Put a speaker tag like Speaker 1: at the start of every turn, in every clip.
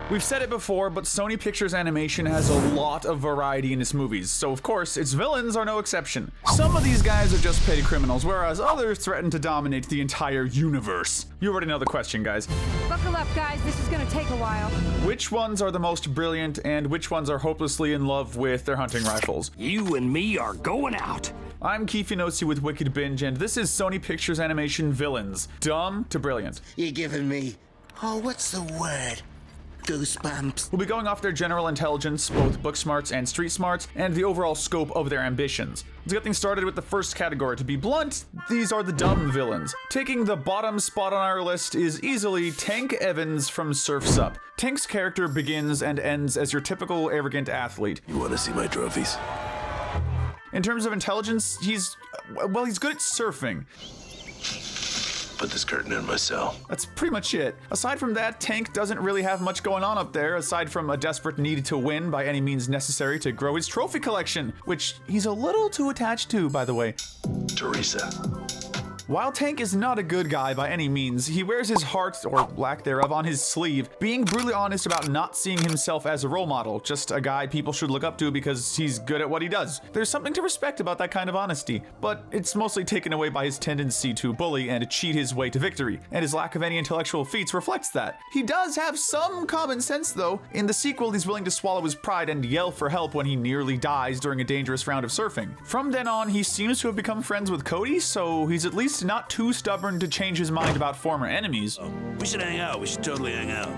Speaker 1: We've said it before, but Sony Pictures Animation has a lot of variety in its movies, so of course, its villains are no exception. Some of these guys are just petty criminals, whereas others threaten to dominate the entire universe. You already know the question, guys.
Speaker 2: Buckle up, guys, this is gonna take a while.
Speaker 1: Which ones are the most brilliant, and which ones are hopelessly in love with their hunting rifles?
Speaker 3: You and me are going out.
Speaker 1: I'm Kristijan with Wicked Binge, and this is Sony Pictures Animation Villains. Dumb to brilliant.
Speaker 4: You're giving me... oh, what's the word? Goosebumps.
Speaker 1: We'll be going off their general intelligence, both book smarts and street smarts, and the overall scope of their ambitions. Let's get things started with the first category. To be blunt, these are the dumb villains. Taking the bottom spot on our list is easily Tank Evans from Surf's Up. Tank's character begins and ends as your typical arrogant athlete.
Speaker 5: You want to see my trophies?
Speaker 1: In terms of intelligence, he's good at surfing.
Speaker 5: Put this curtain in my cell.
Speaker 1: That's pretty much it. Aside from that, Tank doesn't really have much going on up there, aside from a desperate need to win by any means necessary to grow his trophy collection, which he's a little too attached to, by the way.
Speaker 5: Teresa.
Speaker 1: While Tank is not a good guy by any means, he wears his heart, or lack thereof, on his sleeve, being brutally honest about not seeing himself as a role model, just a guy people should look up to because he's good at what he does. There's something to respect about that kind of honesty, but it's mostly taken away by his tendency to bully and cheat his way to victory, and his lack of any intellectual feats reflects that. He does have some common sense though. In the sequel, he's willing to swallow his pride and yell for help when he nearly dies during a dangerous round of surfing. From then on, he seems to have become friends with Cody, so he's at least not too stubborn to change his mind about former enemies.
Speaker 3: Oh, we should hang out. We should totally hang out.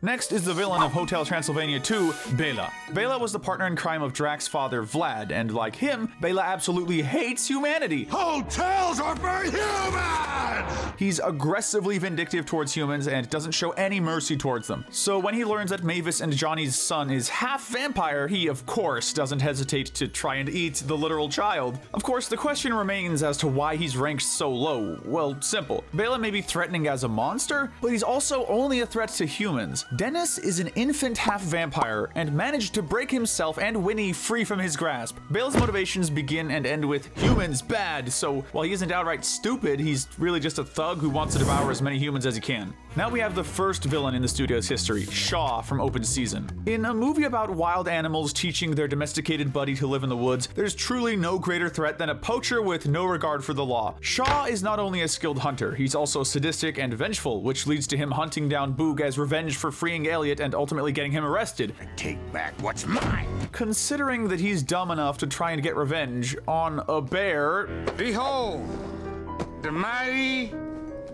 Speaker 1: Next is the villain of Hotel Transylvania 2, Bela. Bela was the partner in crime of Drax's father, Vlad, and like him, Bela absolutely hates humanity.
Speaker 6: Hotels are for humans!
Speaker 1: He's aggressively vindictive towards humans and doesn't show any mercy towards them. So when he learns that Mavis and Johnny's son is half vampire, he of course doesn't hesitate to try and eat the literal child. Of course, the question remains as to why he's ranked so low. Well, simple. Bela may be threatening as a monster, but he's also only a threat to humans. Dennis is an infant half-vampire and managed to break himself and Winnie free from his grasp. Bale's motivations begin and end with humans bad, so while he isn't outright stupid, he's really just a thug who wants to devour as many humans as he can. Now we have the first villain in the studio's history, Shaw from Open Season. In a movie about wild animals teaching their domesticated buddy to live in the woods, there's truly no greater threat than a poacher with no regard for the law. Shaw is not only a skilled hunter, he's also sadistic and vengeful, which leads to him hunting down Boog as revenge for freeing Elliot and ultimately getting him arrested.
Speaker 4: Take back what's mine.
Speaker 1: Considering that he's dumb enough to try and get revenge on a bear,
Speaker 6: Behold, the mighty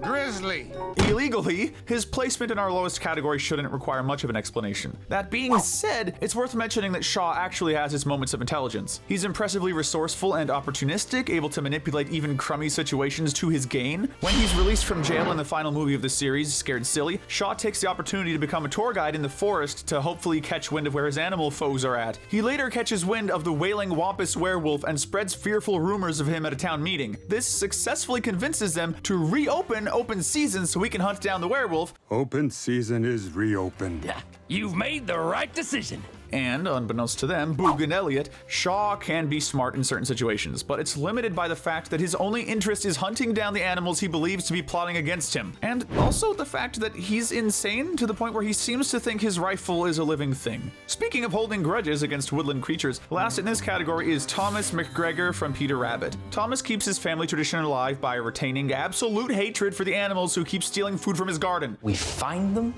Speaker 6: grizzly.
Speaker 1: Illegally, his placement in our lowest category shouldn't require much of an explanation. That being said, it's worth mentioning that Shaw actually has his moments of intelligence. He's impressively resourceful and opportunistic, able to manipulate even crummy situations to his gain. When he's released from jail in the final movie of the series, Scared Silly, Shaw takes the opportunity to become a tour guide in the forest to hopefully catch wind of where his animal foes are at. He later catches wind of the wailing Wampus werewolf and spreads fearful rumors of him at a town meeting. This successfully convinces them to reopen Open Season so we can hunt down the werewolf.
Speaker 7: Open Season is reopened.
Speaker 3: Yeah, you've made the right decision.
Speaker 1: And, unbeknownst to them, Boog and Elliot, Shaw can be smart in certain situations, but it's limited by the fact that his only interest is hunting down the animals he believes to be plotting against him. And also the fact that he's insane to the point where he seems to think his rifle is a living thing. Speaking of holding grudges against woodland creatures, last in this category is Thomas McGregor from Peter Rabbit. Thomas keeps his family tradition alive by retaining absolute hatred for the animals who keep stealing food from his garden.
Speaker 8: We find them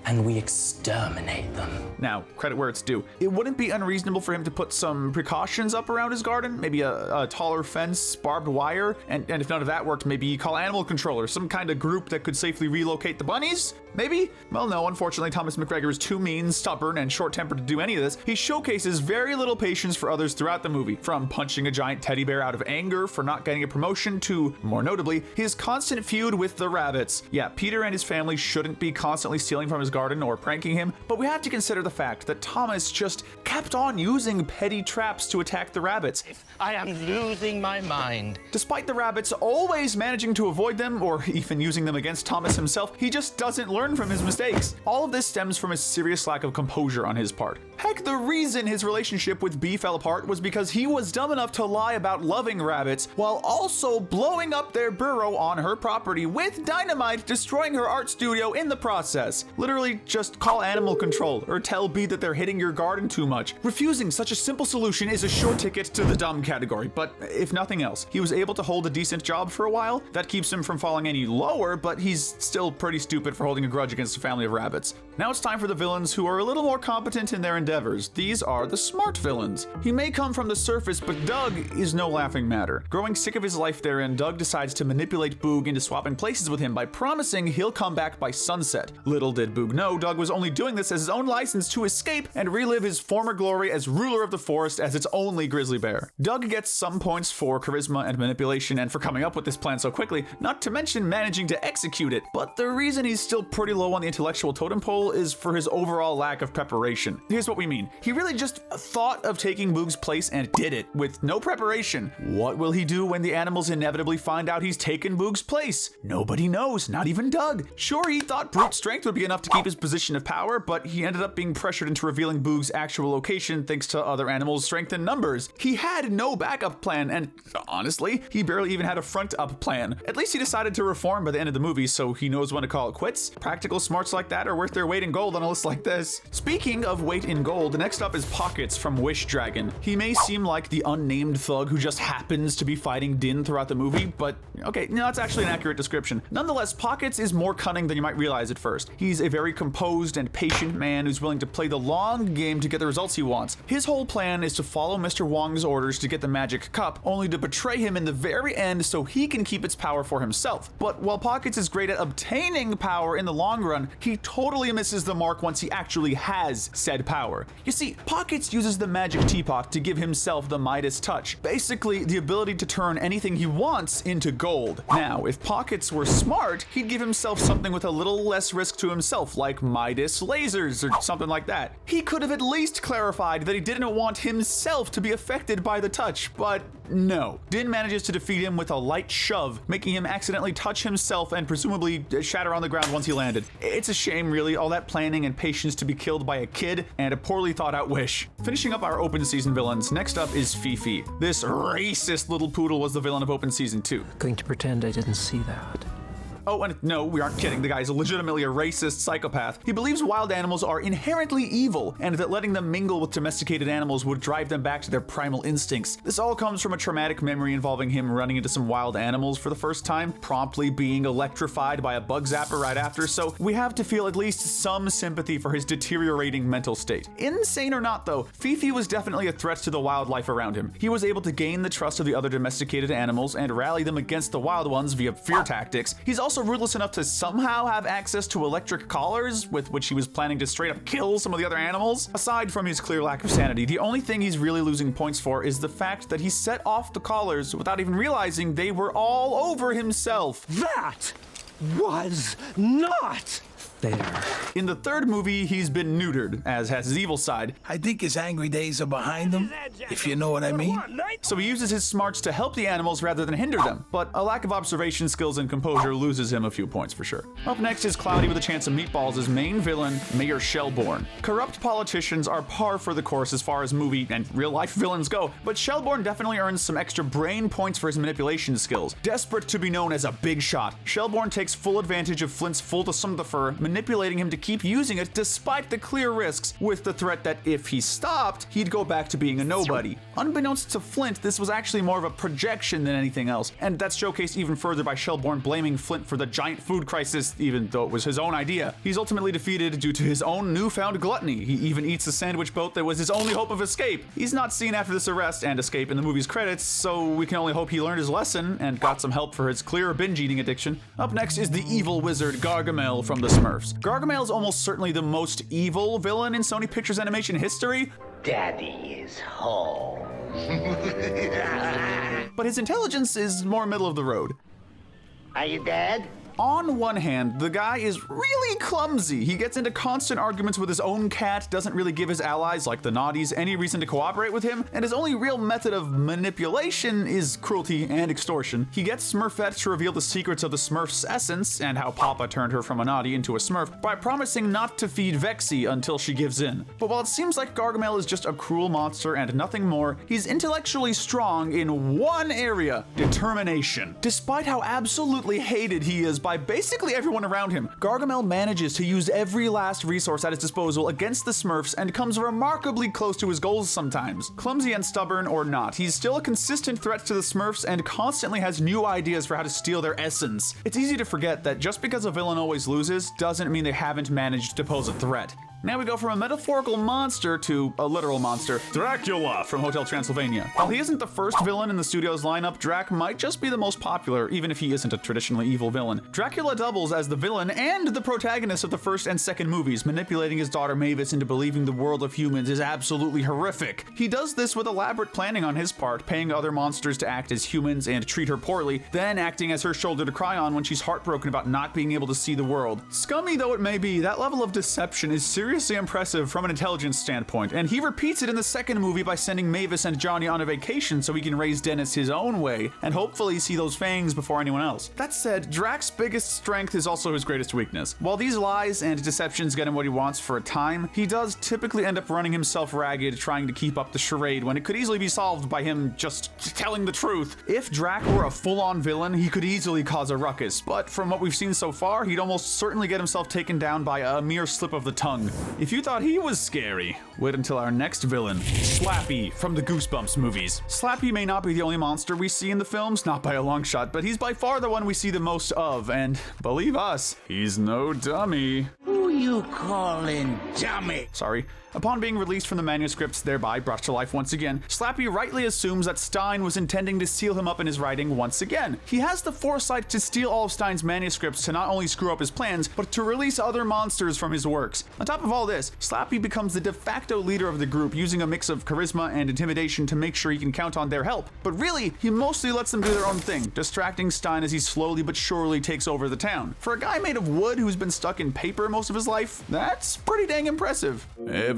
Speaker 8: and we exterminate them.
Speaker 1: Now, credit where it's due. It wouldn't be unreasonable for him to put some precautions up around his garden, maybe a taller fence, barbed wire, and if none of that worked, maybe call animal control or some kind of group that could safely relocate the bunnies? Maybe? Well, no, unfortunately, Thomas McGregor is too mean, stubborn, and short-tempered to do any of this. He showcases very little patience for others throughout the movie, from punching a giant teddy bear out of anger for not getting a promotion to, more notably, his constant feud with the rabbits. Yeah, Peter and his family shouldn't be constantly stealing from his garden or pranking him, but we have to consider the fact that Thomas just kept on using petty traps to attack the rabbits.
Speaker 8: I am losing my mind.
Speaker 1: Despite the rabbits always managing to avoid them, or even using them against Thomas himself, he just doesn't learn from his mistakes. All of this stems from a serious lack of composure on his part. Heck, the reason his relationship with Bea fell apart was because he was dumb enough to lie about loving rabbits while also blowing up their burrow on her property with dynamite, destroying her art studio in the process. Literally literally just call animal control or tell B that they're hitting your garden too much. Refusing such a simple solution is a sure ticket to the dumb category, but if nothing else, he was able to hold a decent job for a while. That keeps him from falling any lower, but he's still pretty stupid for holding a grudge against a family of rabbits. Now it's time for the villains who are a little more competent in their endeavors. These are the smart villains. He may come from the surface, but Doug is no laughing matter. Growing sick of his life therein, Doug decides to manipulate Boog into swapping places with him by promising he'll come back by sunset. Little did Boog know, Doug was only doing this as his own license to escape and relive his former glory as ruler of the forest as its only grizzly bear. Doug gets some points for charisma and manipulation and for coming up with this plan so quickly, not to mention managing to execute it. But the reason he's still pretty low on the intellectual totem pole is for his overall lack of preparation. Here's what we mean. He really just thought of taking Boog's place and did it with no preparation. What will he do when the animals inevitably find out he's taken Boog's place? Nobody knows, not even Doug. Sure, he thought brute strength would be enough to keep his position of power, but he ended up being pressured into revealing Boog's actual location thanks to other animals' strength in numbers. He had no backup plan, and honestly, he barely even had a front-up plan. At least he decided to reform by the end of the movie, so he knows when to call it quits. Practical smarts like that are worth their weight in gold on a list like this. Speaking of weight in gold, next up is Pockets from Wish Dragon. He may seem like the unnamed thug who just happens to be fighting Din throughout the movie, but okay, no, that's actually an accurate description. Nonetheless, Pockets is more cunning than you might realize at first. He's a very composed and patient man who's willing to play the long game to get the results he wants. His whole plan is to follow Mr. Wong's orders to get the magic cup, only to betray him in the very end so he can keep its power for himself. But while Pockets is great at obtaining power in the long run, he totally misses the mark once he actually has said power. You see, Pockets uses the magic teapot to give himself the Midas touch, basically the ability to turn anything he wants into gold. Now, if Pockets were smart, he'd give himself something with a little less risk to himself, like Midas lasers or something like that. He could have at least clarified that he didn't want himself to be affected by the touch, but no. Din manages to defeat him with a light shove, making him accidentally touch himself and presumably shatter on the ground once he landed. It's a shame, really, all that planning and patience to be killed by a kid and a poorly thought out wish. Finishing up our open season villains, next up is Fifi. This racist little poodle was the villain of open season 2.
Speaker 8: Going to pretend I didn't see that.
Speaker 1: Oh, and no, we aren't kidding. The guy's legitimately a racist psychopath. He believes wild animals are inherently evil, and that letting them mingle with domesticated animals would drive them back to their primal instincts. This all comes from a traumatic memory involving him running into some wild animals for the first time, promptly being electrified by a bug zapper right after, so we have to feel at least some sympathy for his deteriorating mental state. Insane or not, though, Fifi was definitely a threat to the wildlife around him. He was able to gain the trust of the other domesticated animals and rally them against the wild ones via fear tactics. He's also ruthless enough to somehow have access to electric collars, with which he was planning to straight up kill some of the other animals. Aside from his clear lack of sanity, the only thing he's really losing points for is the fact that he set off the collars without even realizing they were all over himself.
Speaker 3: That was not fair.
Speaker 1: In the third movie, he's been neutered, as has his evil side.
Speaker 9: I think his angry days are behind him, if you know what I mean.
Speaker 1: So he uses his smarts to help the animals rather than hinder them, but a lack of observation skills and composure loses him a few points for sure. Up next is Cloudy with a Chance of Meatballs' main villain, Mayor Shelbourne. Corrupt politicians are par for the course as far as movie and real-life villains go, but Shelbourne definitely earns some extra brain points for his manipulation skills. Desperate to be known as a big shot, Shelbourne takes full advantage of Flint's full to some of the fur, manipulating him to keep using it despite the clear risks, with the threat that if he stopped, he'd go back to being a nobody. Unbeknownst to Flint, this was actually more of a projection than anything else, and that's showcased even further by Shelbourne blaming Flint for the giant food crisis, even though it was his own idea. He's ultimately defeated due to his own newfound gluttony. He even eats a sandwich boat that was his only hope of escape. He's not seen after this arrest and escape in the movie's credits, so we can only hope he learned his lesson and got some help for his clear binge eating addiction. Up next is the evil wizard Gargamel from the Smurfs. Gargamel's almost certainly the most evil villain in Sony Pictures Animation history.
Speaker 4: Daddy is home.
Speaker 1: But his intelligence is more middle of the road.
Speaker 4: Are you dead?
Speaker 1: On one hand, the guy is really clumsy. He gets into constant arguments with his own cat, doesn't really give his allies, like the Naughties, any reason to cooperate with him, and his only real method of manipulation is cruelty and extortion. He gets Smurfette to reveal the secrets of the Smurf's essence, and how Papa turned her from a Naughty into a Smurf, by promising not to feed Vexy until she gives in. But while it seems like Gargamel is just a cruel monster and nothing more, he's intellectually strong in one area: determination. Despite how absolutely hated he is by basically everyone around him. Gargamel manages to use every last resource at his disposal against the Smurfs and comes remarkably close to his goals sometimes. Clumsy and stubborn or not, he's still a consistent threat to the Smurfs and constantly has new ideas for how to steal their essence. It's easy to forget that just because a villain always loses doesn't mean they haven't managed to pose a threat. Now we go from a metaphorical monster to a literal monster, Dracula from Hotel Transylvania. While he isn't the first villain in the studio's lineup, Drac might just be the most popular, even if he isn't a traditionally evil villain. Dracula doubles as the villain and the protagonist of the first and second movies, manipulating his daughter Mavis into believing the world of humans is absolutely horrific. He does this with elaborate planning on his part, paying other monsters to act as humans and treat her poorly, then acting as her shoulder to cry on when she's heartbroken about not being able to see the world. Scummy though it may be, that level of deception is seriously impressive from an intelligence standpoint, and he repeats it in the second movie by sending Mavis and Johnny on a vacation so he can raise Dennis his own way, and hopefully see those fangs before anyone else. That said, Drac's biggest strength is also his greatest weakness. While these lies and deceptions get him what he wants for a time, he does typically end up running himself ragged trying to keep up the charade when it could easily be solved by him just telling the truth. If Drac were a full-on villain, he could easily cause a ruckus, but from what we've seen so far, he'd almost certainly get himself taken down by a mere slip of the tongue. If you thought he was scary, wait until our next villain, Slappy from the Goosebumps movies. Slappy may not be the only monster we see in the films, not by a long shot, but he's by far the one we see the most of, and believe us, he's no dummy.
Speaker 4: Who you calling dummy?
Speaker 1: Sorry. Upon being released from the manuscripts, thereby brought to life once again, Slappy rightly assumes that Stein was intending to seal him up in his writing once again. He has the foresight to steal all of Stein's manuscripts to not only screw up his plans, but to release other monsters from his works. On top of all this, Slappy becomes the de facto leader of the group, using a mix of charisma and intimidation to make sure he can count on their help. But really, he mostly lets them do their own thing, distracting Stein as he slowly but surely takes over the town. For a guy made of wood who's been stuck in paper most of his life, that's pretty dang impressive.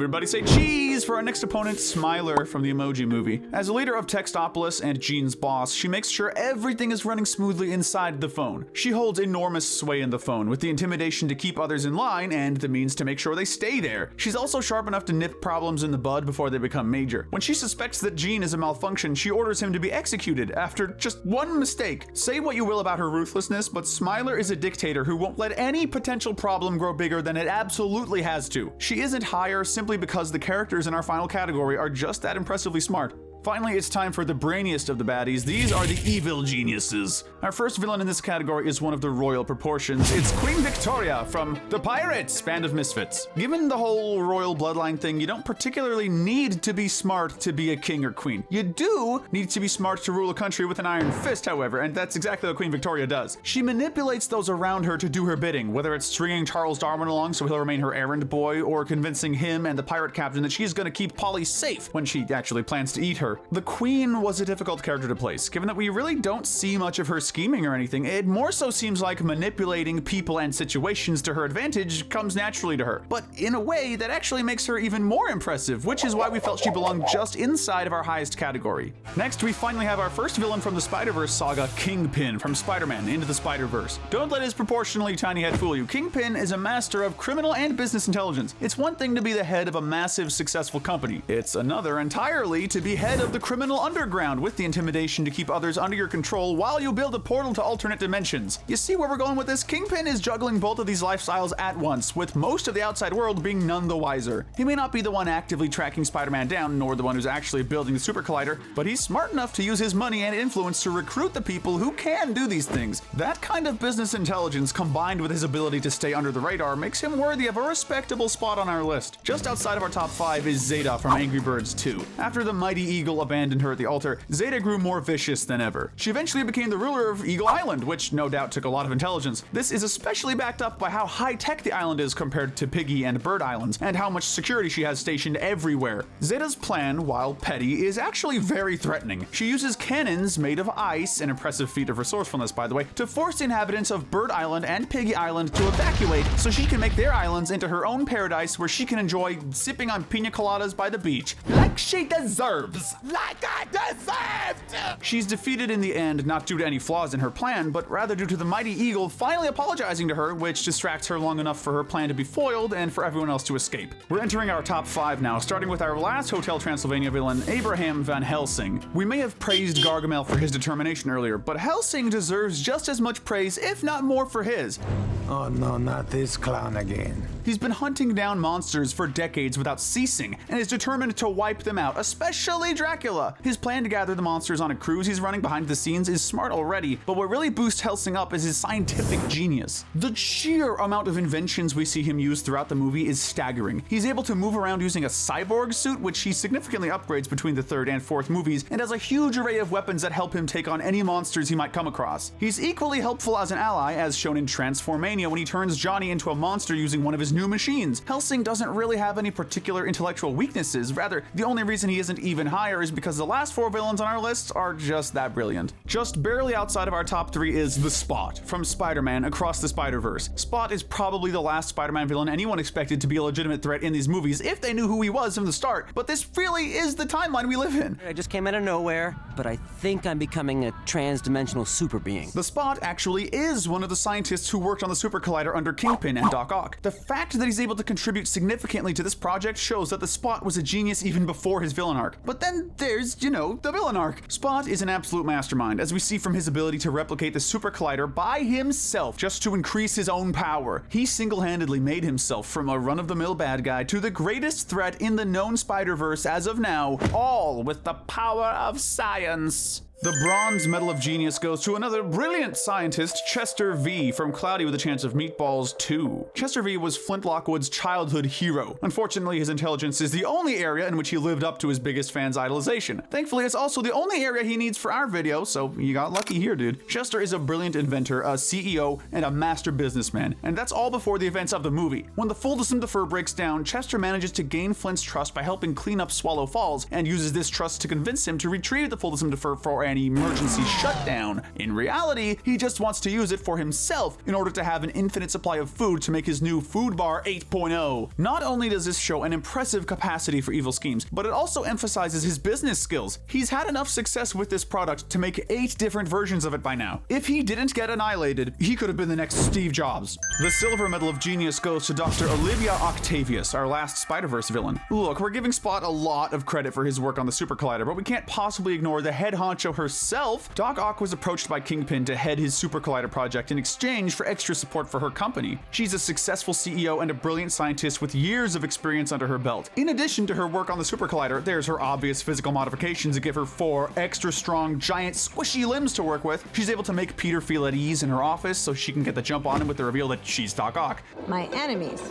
Speaker 1: Everybody say cheese for our next opponent, Smiler from the Emoji Movie. As a leader of Textopolis and Gene's boss, she makes sure everything is running smoothly inside the phone. She holds enormous sway in the phone, with the intimidation to keep others in line and the means to make sure they stay there. She's also sharp enough to nip problems in the bud before they become major. When she suspects that Gene is a malfunction, she orders him to be executed after just one mistake. Say what you will about her ruthlessness, but Smiler is a dictator who won't let any potential problem grow bigger than it absolutely has to. She isn't higher simply because the characters in our final category are just that impressively smart. Finally, it's time for the brainiest of the baddies. These are the evil geniuses. Our first villain in this category is one of the royal proportions. It's Queen Victoria from The Pirates, Band of Misfits. Given the whole royal bloodline thing, you don't particularly need to be smart to be a king or queen. You do need to be smart to rule a country with an iron fist, however, and that's exactly what Queen Victoria does. She manipulates those around her to do her bidding, whether it's stringing Charles Darwin along so he'll remain her errand boy, or convincing him and the pirate captain that she's gonna keep Polly safe when she actually plans to eat her. The Queen was a difficult character to place, given that we really don't see much of her scheming or anything. It more so seems like manipulating people and situations to her advantage comes naturally to her. But in a way, that actually makes her even more impressive, which is why we felt she belonged just inside of our highest category. Next, we finally have our first villain from the Spider-Verse saga, Kingpin from Spider-Man Into the Spider-Verse. Don't let his proportionally tiny head fool you. Kingpin is a master of criminal and business intelligence. It's one thing to be the head of a massive, successful company. It's another entirely to be head of the criminal underground with the intimidation to keep others under your control while you build a portal to alternate dimensions. You see where we're going with this? Kingpin is juggling both of these lifestyles at once, with most of the outside world being none the wiser. He may not be the one actively tracking Spider-Man down, nor the one who's actually building the super collider, but he's smart enough to use his money and influence to recruit the people who can do these things. That kind of business intelligence, combined with his ability to stay under the radar, makes him worthy of a respectable spot on our list. Just outside of our top 5 is Zeta from Angry Birds 2. After the mighty eagle abandoned her at the altar, Zeta grew more vicious than ever. She eventually became the ruler of Eagle Island, which no doubt took a lot of intelligence. This is especially backed up by how high-tech the island is compared to Piggy and Bird Islands, and how much security she has stationed everywhere. Zeta's plan, while petty, is actually very threatening. She uses cannons made of ice, an impressive feat of resourcefulness by the way, to force the inhabitants of Bird Island and Piggy Island to evacuate so she can make their islands into her own paradise where she can enjoy sipping on pina coladas by the beach, like she deserves.
Speaker 4: like I deserved to!
Speaker 1: She's defeated in the end, not due to any flaws in her plan, but rather due to the mighty eagle finally apologizing to her, which distracts her long enough for her plan to be foiled and for everyone else to escape. We're entering our top 5 now, starting with our last Hotel Transylvania villain, Abraham van Helsing. We may have praised Gargamel for his determination earlier, but Helsing deserves just as much praise, if not more, for his.
Speaker 6: Oh no, not this clown again.
Speaker 1: He's been hunting down monsters for decades without ceasing, and is determined to wipe them out, especially Dracula. His plan to gather the monsters on a cruise he's running behind the scenes is smart already, but what really boosts Helsing up is his scientific genius. The sheer amount of inventions we see him use throughout the movie is staggering. He's able to move around using a cyborg suit, which he significantly upgrades between the 3rd and 4th movies, and has a huge array of weapons that help him take on any monsters he might come across. He's equally helpful as an ally, as shown in Transformania when he turns Johnny into a monster using one of his new machines. Helsing doesn't really have any particular intellectual weaknesses, rather, the only reason he isn't even higher is because the last 4 villains on our list are just that brilliant. Just barely outside of our top 3 is the Spot, from Spider-Man Across the Spider-Verse. Spot is probably the last Spider-Man villain anyone expected to be a legitimate threat in these movies if they knew who he was from the start, but this really is the timeline we live in.
Speaker 10: I just came out of nowhere, but I think I'm becoming a trans-dimensional super being.
Speaker 1: The Spot actually is one of the scientists who worked on the Super Collider under Kingpin and Doc Ock. The fact that he's able to contribute significantly to this project shows that the Spot was a genius even before his villain arc. But then there's, the villain arc. Spot is an absolute mastermind, as we see from his ability to replicate the Super Collider by himself just to increase his own power. He single-handedly made himself from a run-of-the-mill bad guy to the greatest threat in the known Spider-Verse as of now, all with the power of science. The Bronze Medal of Genius goes to another brilliant scientist, Chester V, from Cloudy with a Chance of Meatballs 2. Chester V was Flint Lockwood's childhood hero. Unfortunately, his intelligence is the only area in which he lived up to his biggest fan's idolization. Thankfully, it's also the only area he needs for our video, so you got lucky here, dude. Chester is a brilliant inventor, a CEO, and a master businessman, and that's all before the events of the movie. When the full Fulton Defer breaks down, Chester manages to gain Flint's trust by helping clean up Swallow Falls, and uses this trust to convince him to retrieve the Fulton Defer for an emergency shutdown. In reality, he just wants to use it for himself in order to have an infinite supply of food to make his new Food Bar 8.0. Not only does this show an impressive capacity for evil schemes, but it also emphasizes his business skills. He's had enough success with this product to make 8 different versions of it by now. If he didn't get annihilated, he could have been the next Steve Jobs. The Silver Medal of Genius goes to Dr. Olivia Octavius, our last Spider-Verse villain. Look, we're giving Spot a lot of credit for his work on the Super Collider, but we can't possibly ignore the head honcho herself. Doc Ock was approached by Kingpin to head his Super Collider project in exchange for extra support for her company. She's a successful CEO and a brilliant scientist with years of experience under her belt. In addition to her work on the Super Collider, there's her obvious physical modifications that give her 4 extra strong, giant, squishy limbs to work with. She's able to make Peter feel at ease in her office so she can get the jump on him with the reveal that she's Doc Ock.
Speaker 11: My enemies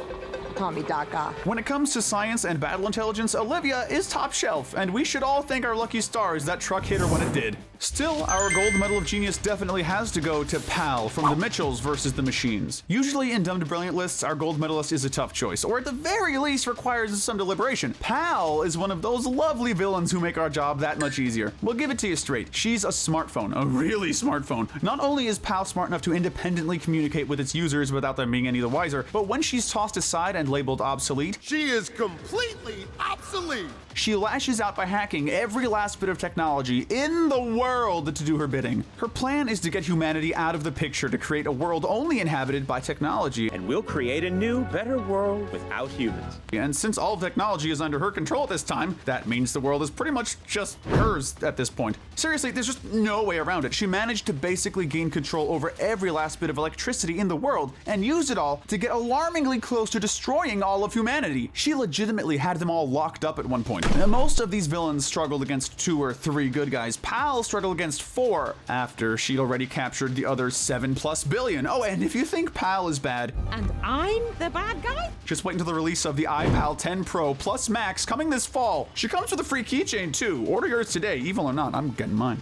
Speaker 11: call me Doc Ock.
Speaker 1: When it comes to science and battle intelligence, Olivia is top shelf, and we should all thank our lucky stars that truck hit her when it did. Still, our Gold Medal of Genius definitely has to go to P.A.L. from the Mitchells versus the Machines. Usually in Dumb to Brilliant lists, our gold medalist is a tough choice, or at the very least requires some deliberation. P.A.L. is one of those lovely villains who make our job that much easier. We'll give it to you straight. She's a smartphone, a really smartphone. Not only is P.A.L. smart enough to independently communicate with its users without them being any the wiser, but when she's tossed aside and labeled obsolete,
Speaker 6: she is completely obsolete.
Speaker 1: She lashes out by hacking every last bit of technology in the world to do her bidding. Her plan is to get humanity out of the picture to create a world only inhabited by technology.
Speaker 12: And we'll create a new, better world without humans.
Speaker 1: And since all of technology is under her control at this time, that means the world is pretty much just hers at this point. Seriously, there's just no way around it. She managed to basically gain control over every last bit of electricity in the world and used it all to get alarmingly close to destroying all of humanity. She legitimately had them all locked up at one point. Now, most of these villains struggled against 2 or 3 good guys. P.A.L. struggled against 4 after she'd already captured the other 7+ billion. Oh, and if you think P.A.L. is bad,
Speaker 13: and I'm the bad guy?
Speaker 1: Just wait until the release of the iPal 10 Pro Plus Max coming this fall. She comes with a free keychain too. Order yours today, evil or not, I'm getting mine.